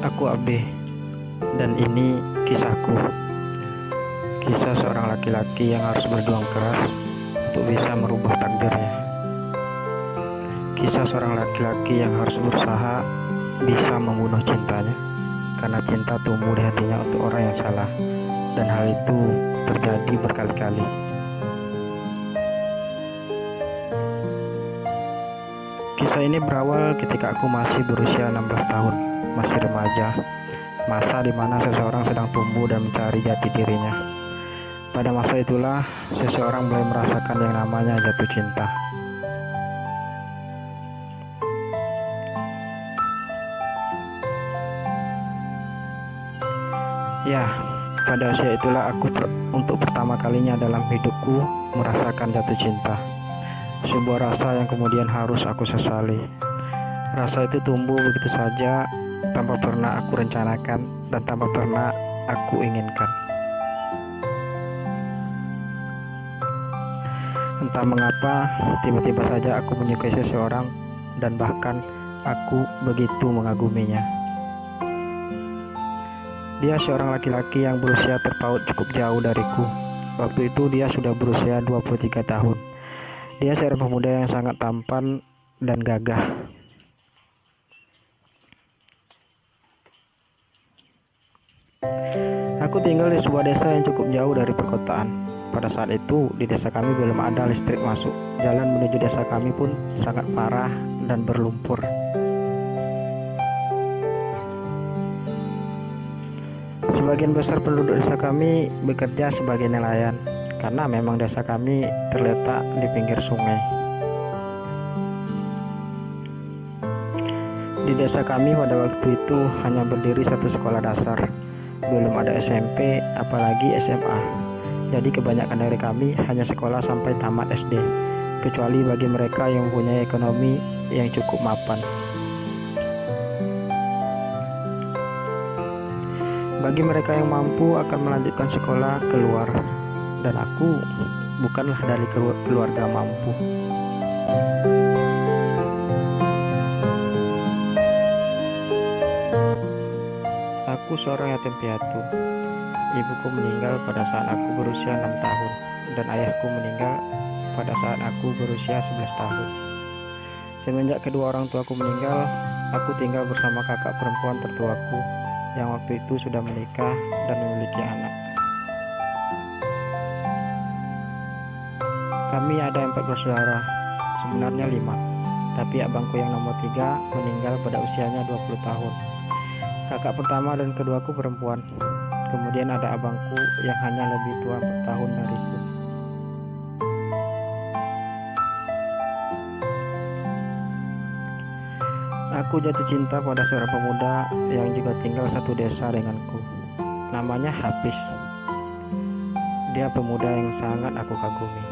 Aku Abe, dan ini kisahku. Kisah seorang laki-laki yang harus berjuang keras untuk bisa merubah takdirnya. Kisah seorang laki-laki yang harus berusaha bisa membunuh cintanya, karena cinta tumbuh di hatinya untuk orang yang salah, dan hal itu terjadi berkali-kali. Kisah ini berawal ketika aku masih berusia 16 tahun, masih remaja, masa di mana seseorang sedang tumbuh dan mencari jati dirinya. Pada masa itulah seseorang mulai merasakan yang namanya jatuh cinta. Ya, pada usia itulah aku untuk pertama kalinya dalam hidupku merasakan jatuh cinta. Sebuah rasa yang kemudian harus aku sesali. Rasa itu tumbuh begitu saja, tanpa pernah aku rencanakan dan tanpa pernah aku inginkan. Entah mengapa, tiba-tiba saja aku menyukai seseorang dan bahkan aku begitu mengaguminya. Dia seorang laki-laki yang berusia terpaut cukup jauh dariku. Waktu itu dia sudah berusia 23 tahun. Dia seorang pemuda yang sangat tampan dan gagah. Aku tinggal di sebuah desa yang cukup jauh dari perkotaan. Pada saat itu, di desa kami belum ada listrik masuk. Jalan menuju desa kami pun sangat parah dan berlumpur. Sebagian besar penduduk desa kami bekerja sebagai nelayan, karena memang desa kami terletak di pinggir sungai. Di desa kami pada waktu itu hanya berdiri satu sekolah dasar. Belum ada SMP, apalagi SMA. Jadi kebanyakan dari kami hanya sekolah sampai tamat SD, kecuali bagi mereka yang mempunyai ekonomi yang cukup mapan. Bagi mereka yang mampu akan melanjutkan sekolah keluar, dan aku bukanlah dari keluarga mampu. Aku seorang yatim piatu. Ibuku meninggal pada saat aku berusia 6 tahun, dan ayahku meninggal pada saat aku berusia 11 tahun. Semenjak kedua orang tuaku meninggal, aku tinggal bersama kakak perempuan tertuaku yang waktu itu sudah menikah dan memiliki anak. Kami ada 4 bersaudara, sebenarnya 5, tapi abangku yang nomor 3 meninggal pada usianya 20 tahun. Kakak pertama dan keduaku perempuan. Kemudian ada abangku yang hanya lebih tua 4 tahun dariku. Aku jatuh cinta pada seorang pemuda yang juga tinggal satu desa denganku. Namanya Hafiz. Dia pemuda yang sangat aku kagumi.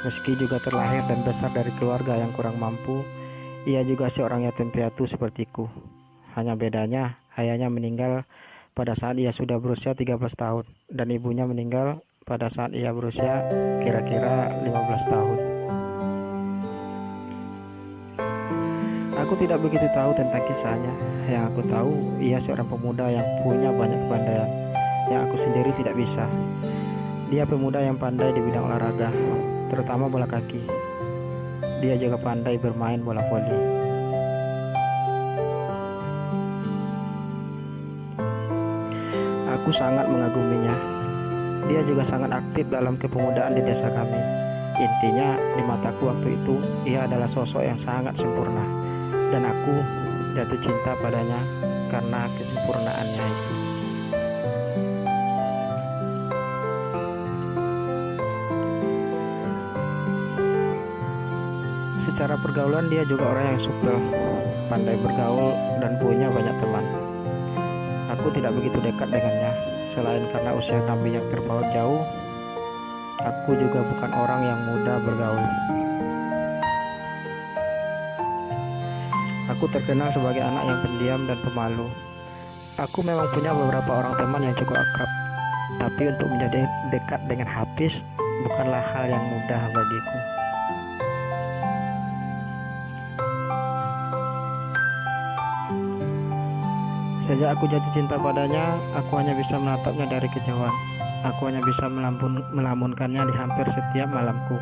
Meski juga terlahir dan besar dari keluarga yang kurang mampu, ia juga seorang yatim piatu sepertiku. Hanya bedanya, ayahnya meninggal pada saat ia sudah berusia 13 tahun, dan ibunya meninggal pada saat ia berusia kira-kira 15 tahun. Aku tidak begitu tahu tentang kisahnya. Yang aku tahu, ia seorang pemuda yang punya banyak kepandaian, yang aku sendiri tidak bisa. Dia pemuda yang pandai di bidang olahraga, terutama bola kaki. Dia juga pandai bermain bola voli. Aku sangat mengaguminya. Dia juga sangat aktif dalam kepemudaan di desa kami. Intinya, di mataku waktu itu, ia adalah sosok yang sangat sempurna. Dan aku jatuh cinta padanya karena kesempurnaannya itu. Secara pergaulan dia juga orang yang supel, pandai bergaul dan punya banyak teman. Aku tidak begitu dekat dengannya, selain karena usia kami yang terpaut jauh. Aku juga bukan orang yang mudah bergaul. Aku terkenal sebagai anak yang pendiam dan pemalu. Aku memang punya beberapa orang teman yang cukup akrab, tapi untuk menjadi dekat dengan Hafiz bukanlah hal yang mudah bagiku. Sejak aku jatuh cinta padanya, aku hanya bisa menatapnya dari kejauhan. Aku hanya bisa melamunkannya di hampir setiap malamku.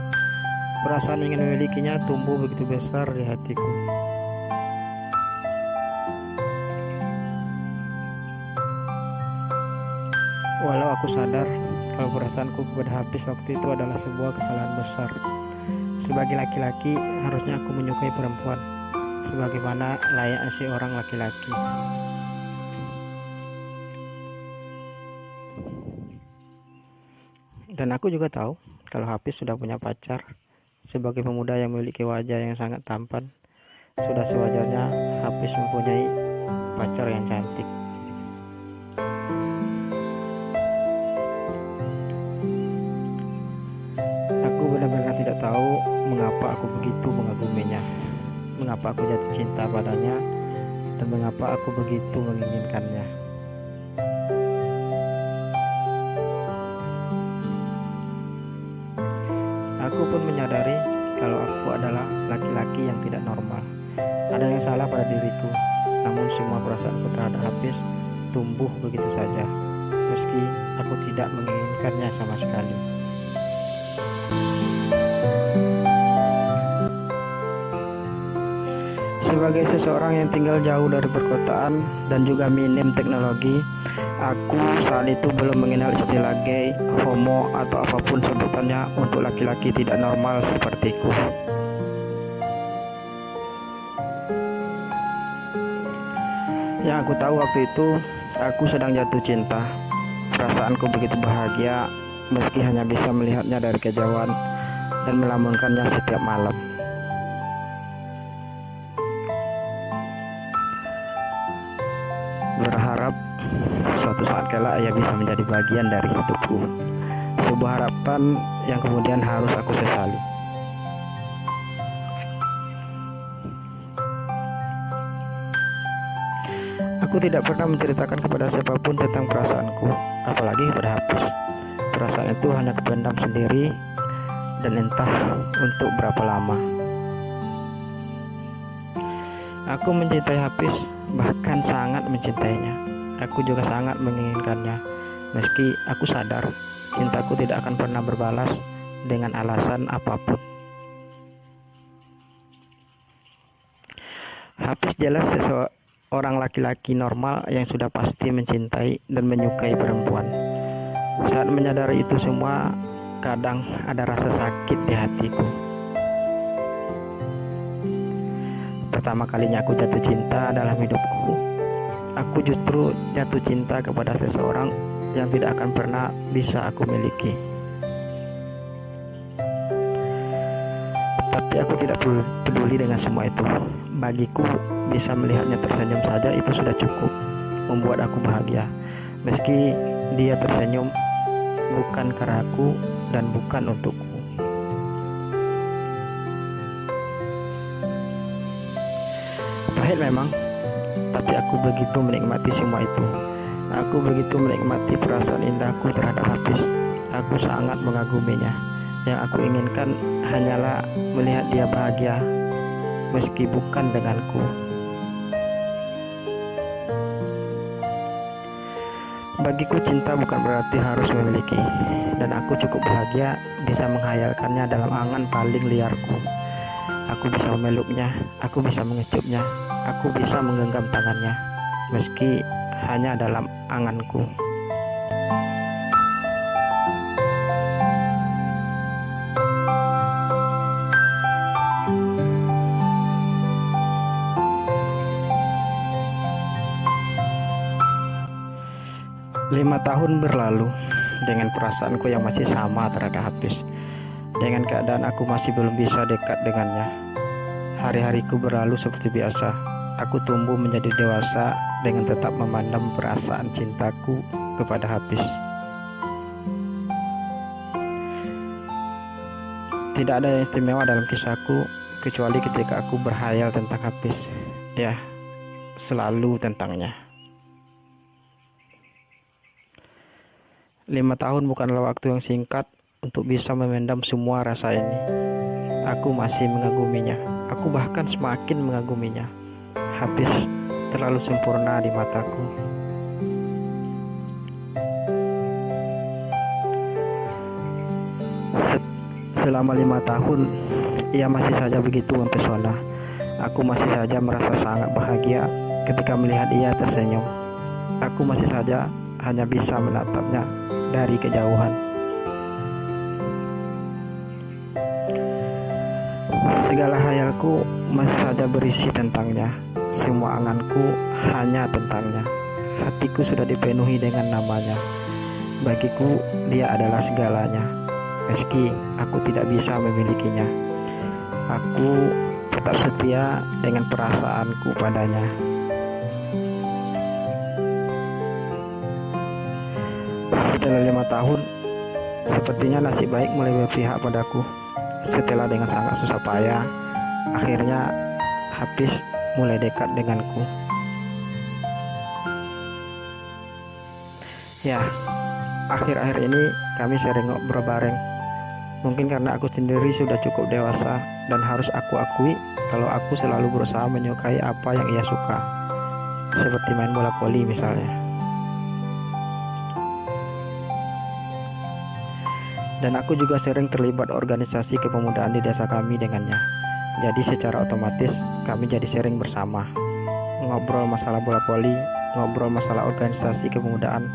Perasaan ingin memilikinya tumbuh begitu besar di hatiku. Walau aku sadar kalau perasaanku kepada Hafiz waktu itu adalah sebuah kesalahan besar. Sebagai laki-laki, harusnya aku menyukai perempuan sebagaimana layaknya seorang laki-laki. Dan aku juga tahu kalau Hafiz sudah punya pacar. Sebagai pemuda yang memiliki wajah yang sangat tampan, sudah sewajarnya Hafiz mempunyai pacar yang cantik. Aku benar-benar tidak tahu mengapa aku begitu mengaguminya, mengapa aku jatuh cinta padanya, dan mengapa aku begitu menginginkannya. Aku pun menyadari kalau aku adalah laki-laki yang tidak normal. Ada yang salah pada diriku, namun semua perasaanku terhadap Hafiz tumbuh begitu saja, meski aku tidak menginginkannya sama sekali. Sebagai seseorang yang tinggal jauh dari perkotaan dan juga minim teknologi, aku saat itu belum mengenal istilah gay, homo, atau apapun sebutannya untuk laki-laki tidak normal sepertiku. Yang aku tahu waktu itu, aku sedang jatuh cinta. Perasaanku begitu bahagia, meski hanya bisa melihatnya dari kejauhan dan melamunkannya setiap malam. Berharap suatu saat kelak ia bisa menjadi bagian dari hidupku. Sebuah harapan yang kemudian harus aku sesali. Aku tidak pernah menceritakan kepada siapapun tentang perasaanku, apalagi kepada Hafiz. Perasaan itu hanya kupendam sendiri dan entah untuk berapa lama. Aku mencintai Hafiz, bahkan sangat mencintainya. Aku juga sangat menginginkannya, meski aku sadar cintaku tidak akan pernah berbalas dengan alasan apapun. Hafiz jelas seorang laki-laki normal yang sudah pasti mencintai dan menyukai perempuan. Saat menyadari itu semua, kadang ada rasa sakit di hatiku. Pertama kalinya aku jatuh cinta dalam hidupku, aku justru jatuh cinta kepada seseorang yang tidak akan pernah bisa aku miliki. Tapi aku tidak peduli dengan semua itu. Bagiku, bisa melihatnya tersenyum saja itu sudah cukup membuat aku bahagia. Meski dia tersenyum bukan karena aku dan bukan untukku. Pahit memang, tapi aku begitu menikmati semua itu. Aku begitu menikmati perasaan indahku terhadap Hafiz. Aku sangat mengaguminya. Yang aku inginkan hanyalah melihat dia bahagia, meski bukan denganku. Bagiku cinta bukan berarti harus memiliki, dan aku cukup bahagia bisa menghayalkannya dalam angan paling liarku. Aku bisa memeluknya, aku bisa mengecupnya, aku bisa menggenggam tangannya, meski hanya dalam anganku. Lima tahun berlalu dengan perasaanku yang masih sama terhadap Hafiz. Dengan keadaan aku masih belum bisa dekat dengannya. Hari-hariku berlalu seperti biasa. Aku tumbuh menjadi dewasa dengan tetap memandang perasaan cintaku kepada Hafiz. Tidak ada yang istimewa dalam kisahku kecuali ketika aku berhayal tentang Hafiz. Ya, selalu tentangnya. 5 tahun bukanlah waktu yang singkat untuk bisa memendam semua rasa ini. Aku masih mengaguminya. Aku bahkan semakin mengaguminya. Hafiz terlalu sempurna di mataku. Selama 5 tahun, ia masih saja begitu mempesona. Aku masih saja merasa sangat bahagia ketika melihat ia tersenyum. Aku masih saja hanya bisa menatapnya dari kejauhan. Segala hayalku masih saja berisi tentangnya. Semua anganku hanya tentangnya. Hatiku sudah dipenuhi dengan namanya. Bagiku, dia adalah segalanya. Meski aku tidak bisa memilikinya, aku tetap setia dengan perasaanku padanya. Setelah 5 tahun, sepertinya nasib baik mulai berpihak padaku. Setelah dengan sangat susah payah, akhirnya Hafiz mulai dekat denganku. Ya, akhir-akhir ini kami sering ngobrol bareng. Mungkin karena aku sendiri sudah cukup dewasa dan harus aku akui kalau aku selalu berusaha menyukai apa yang ia suka. Seperti main bola voli misalnya. Dan aku juga sering terlibat organisasi kepemudaan di desa kami dengannya. Jadi secara otomatis kami jadi sering bersama. Ngobrol masalah bola voli, ngobrol masalah organisasi kepemudaan,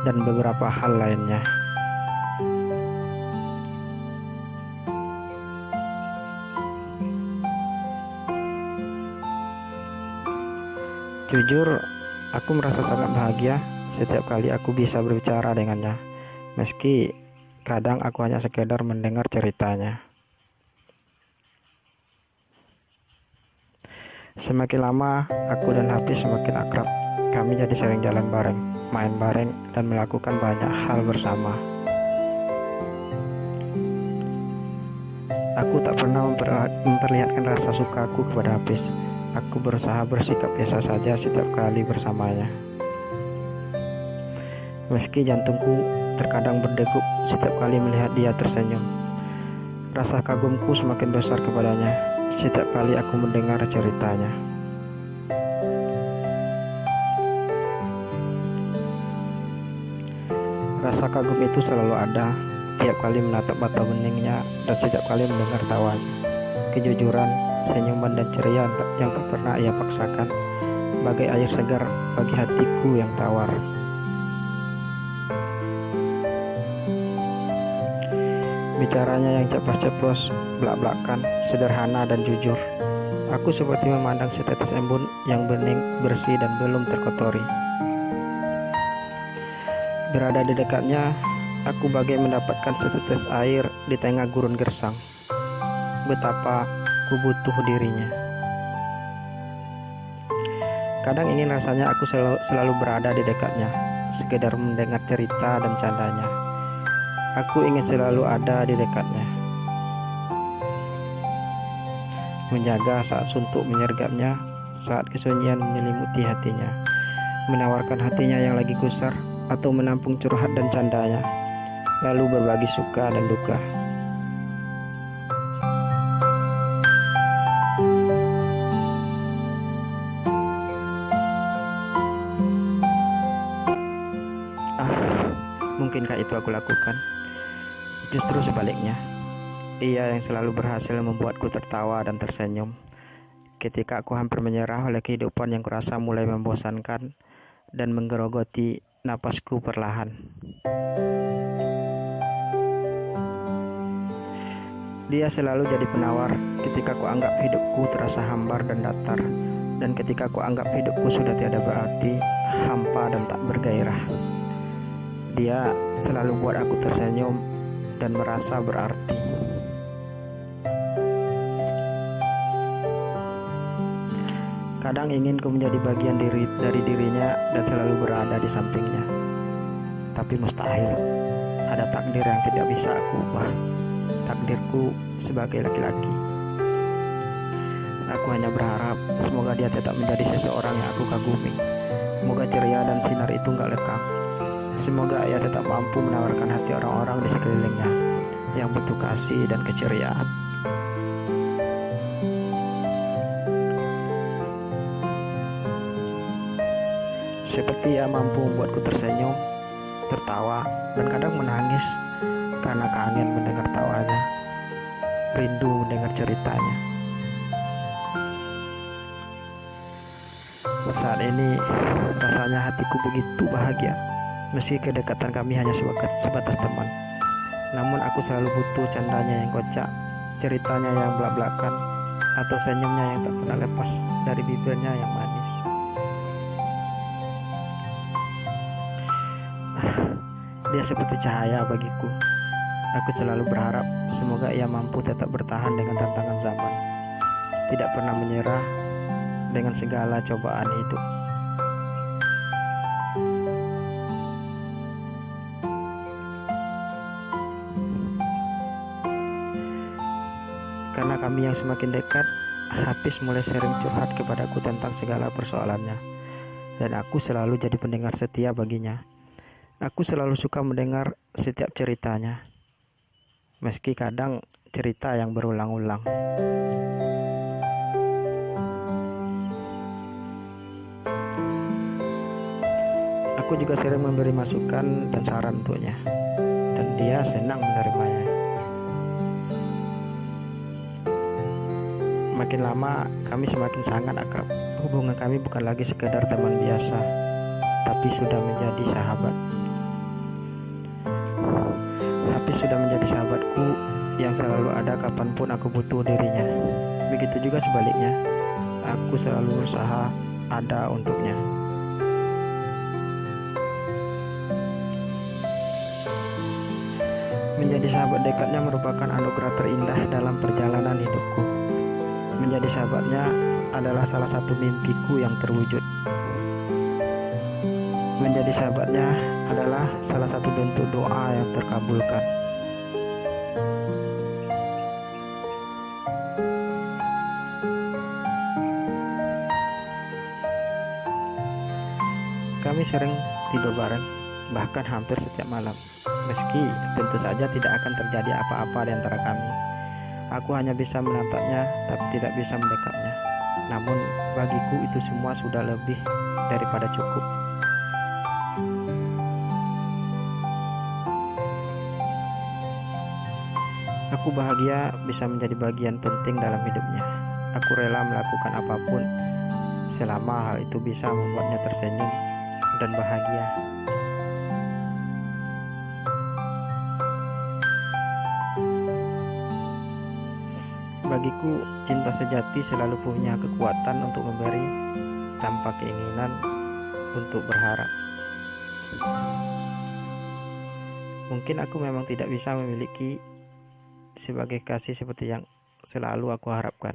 dan beberapa hal lainnya. Jujur, aku merasa sangat bahagia setiap kali aku bisa berbicara dengannya. Meski kadang aku hanya sekedar mendengar ceritanya. Semakin lama, aku dan Hafiz semakin akrab. Kami jadi sering jalan bareng, main bareng, dan melakukan banyak hal bersama. Aku tak pernah memperlihatkan rasa sukaku kepada Hafiz. Aku berusaha bersikap biasa saja setiap kali bersamanya. Meski jantungku terkadang berdegup setiap kali melihat dia tersenyum. Rasa kagumku semakin besar kepadanya setiap kali aku mendengar ceritanya. Rasa kagum itu selalu ada tiap kali menatap mata beningnya dan setiap kali mendengar tawanya. Kejujuran, senyuman dan ceria yang tak pernah ia paksakan, bagai air segar bagi hatiku yang tawar. Bicaranya yang ceplos-ceplos, belak-belakan, sederhana dan jujur. Aku seperti memandang setetes embun yang bening, bersih dan belum terkotori. Berada di dekatnya, aku bagai mendapatkan setetes air di tengah gurun gersang. Betapa ku butuh dirinya. Kadang ingin rasanya aku selalu berada di dekatnya, sekedar mendengar cerita dan candanya. Aku ingin selalu ada di dekatnya, menjaga saat suntuk menyergapnya, saat kesunyian menyelimuti hatinya, menawarkan hatinya yang lagi gusar, atau menampung curhat dan candanya, lalu berbagi suka dan duka. Mungkinkah itu aku lakukan? Justru sebaliknya, ia yang selalu berhasil membuatku tertawa dan tersenyum. Ketika aku hampir menyerah oleh kehidupan yang kurasa mulai membosankan dan menggerogoti napasku perlahan. Dia selalu jadi penawar ketika ku anggap hidupku terasa hambar dan datar, dan ketika ku anggap hidupku sudah tiada berarti, hampa dan tak bergairah. Dia selalu buat aku tersenyum dan merasa berarti. Kadang ingin ku menjadi bagian dari dirinya dan selalu berada di sampingnya. Tapi mustahil. Ada takdir yang tidak bisa aku ubah. Takdirku sebagai laki-laki. Aku hanya berharap semoga dia tetap menjadi seseorang yang aku kagumi. Semoga ceria dan sinar itu gak lekang. Semoga ia tetap mampu menawarkan hati orang-orang di sekelilingnya yang butuh kasih dan keceriaan. Seperti ia mampu membuatku tersenyum, tertawa, dan kadang menangis karena kangen mendengar tawanya, rindu mendengar ceritanya. Saat ini rasanya hatiku begitu bahagia. Meski kedekatan kami hanya sebatas teman, namun aku selalu butuh candanya yang kocak, ceritanya yang belak-belakan, atau senyumnya yang tak pernah lepas dari bibirnya yang manis. Dia seperti cahaya bagiku. Aku selalu berharap semoga ia mampu tetap bertahan dengan tantangan zaman, tidak pernah menyerah dengan segala cobaan hidup. Karena kami yang semakin dekat, Hafiz mulai sering curhat kepadaku tentang segala persoalannya, dan aku selalu jadi pendengar setia baginya. Aku selalu suka mendengar setiap ceritanya, meski kadang cerita yang berulang-ulang. Aku juga sering memberi masukan dan saran untuknya, dan dia senang menerimanya. Makin lama kami semakin sangat akrab. Hubungan kami bukan lagi sekedar teman biasa, tapi sudah menjadi sahabat. Hafiz sudah menjadi sahabatku yang selalu ada kapanpun aku butuh dirinya. Begitu juga sebaliknya, aku selalu berusaha ada untuknya. Menjadi sahabat dekatnya merupakan anugerah terindah dalam perjalanan hidupku. Menjadi sahabatnya adalah salah satu mimpiku yang terwujud. Menjadi sahabatnya adalah salah satu bentuk doa yang terkabulkan. Kami sering tidur bareng, bahkan hampir setiap malam. Meski tentu saja tidak akan terjadi apa-apa di antara kami. Aku hanya bisa menatapnya, tapi tidak bisa mendekatnya. Namun bagiku itu semua sudah lebih daripada cukup. Aku bahagia bisa menjadi bagian penting dalam hidupnya. Aku rela melakukan apapun selama hal itu bisa membuatnya tersenyum dan bahagia. Bagiku, cinta sejati selalu punya kekuatan untuk memberi tanpa keinginan untuk berharap. Mungkin aku memang tidak bisa memiliki sebagai kasih seperti yang selalu aku harapkan,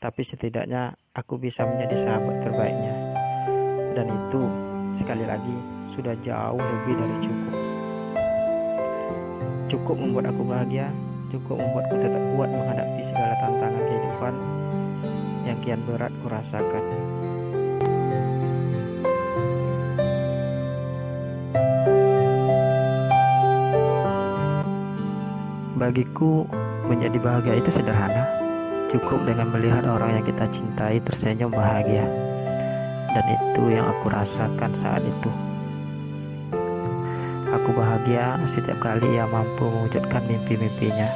tapi setidaknya aku bisa menjadi sahabat terbaiknya, dan itu sekali lagi sudah jauh lebih dari cukup. Cukup membuat aku bahagia, cukup membuatku tetap kuat menghadapi segala tantangan kehidupan yang kian berat kurasakan. Bagiku, menjadi bahagia itu sederhana. Cukup dengan melihat orang yang kita cintai tersenyum bahagia. Dan itu yang aku rasakan saat itu. Aku bahagia setiap kali ia mampu mewujudkan mimpi-mimpinya.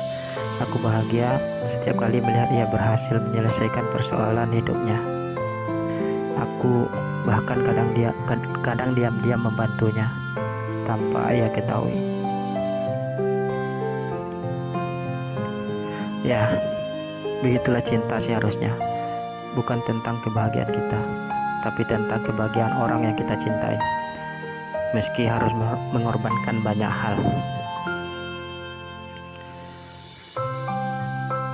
Aku bahagia setiap kali melihat ia berhasil menyelesaikan persoalan hidupnya. Aku bahkan kadang diam-diam membantunya tanpa ia ketahui. Ya, begitulah cinta seharusnya. Bukan tentang kebahagiaan kita, tapi tentang kebahagiaan orang yang kita cintai, meski harus mengorbankan banyak hal.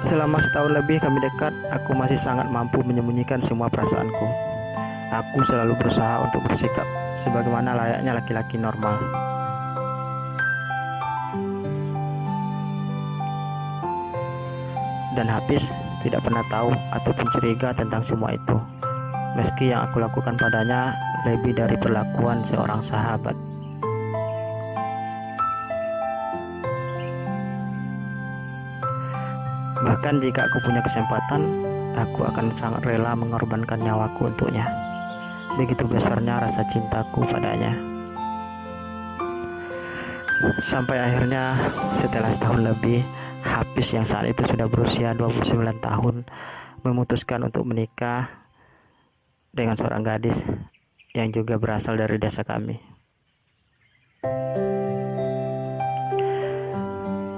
Selama setahun lebih kami dekat, aku masih sangat mampu menyembunyikan semua perasaanku. Aku selalu berusaha untuk bersikap sebagaimana layaknya laki-laki normal. Dan Hafiz tidak pernah tahu ataupun curiga tentang semua itu. Meski yang aku lakukan padanya lebih dari perlakuan seorang sahabat. Bahkan jika aku punya kesempatan, aku akan sangat rela mengorbankan nyawaku untuknya. Begitu besarnya rasa cintaku padanya. Sampai akhirnya setelah setahun lebih, Hafiz yang saat itu sudah berusia 29 tahun memutuskan untuk menikah dengan seorang gadis yang juga berasal dari desa kami.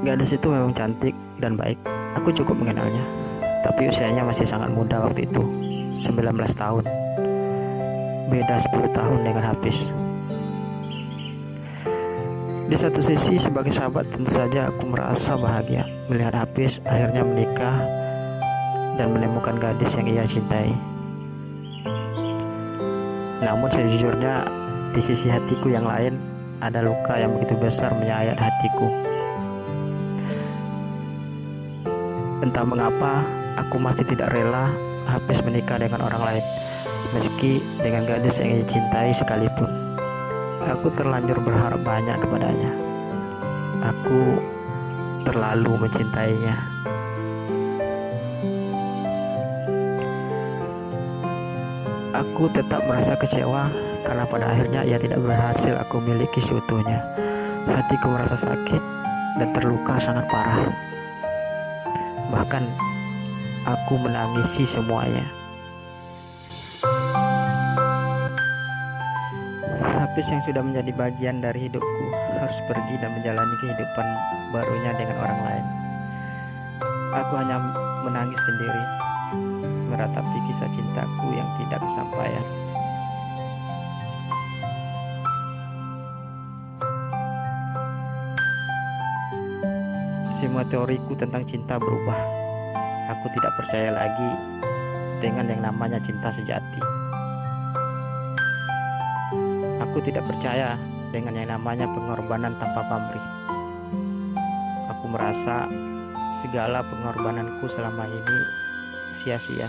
Gadis itu memang cantik dan baik. Aku cukup mengenalnya, tapi usianya masih sangat muda waktu itu, 19 tahun. Beda 10 tahun dengan Hafiz. Di satu sisi sebagai sahabat tentu saja aku merasa bahagia melihat Hafiz akhirnya menikah dan menemukan gadis yang ia cintai. Namun sejujurnya di sisi hatiku yang lain ada luka yang begitu besar menyayat hatiku. Entah mengapa aku masih tidak rela Hafiz menikah dengan orang lain, meski dengan gadis yang ia cintai sekalipun. Aku terlanjur berharap banyak kepadanya. Aku terlalu mencintainya. Aku tetap merasa kecewa karena pada akhirnya ia tidak berhasil aku miliki seutuhnya. Hatiku merasa sakit dan terluka sangat parah. Bahkan aku menangisi semuanya. Hafiz yang sudah menjadi bagian dari hidupku harus pergi dan menjalani kehidupan barunya dengan orang lain. Aku hanya menangis sendiri, meratapi kisah cintaku yang tidak kesampaian. Semua teoriku tentang cinta berubah. Aku tidak percaya lagi dengan yang namanya cinta sejati. Aku tidak percaya dengan yang namanya pengorbanan tanpa pamrih. Aku merasa segala pengorbananku selama ini sia-sia.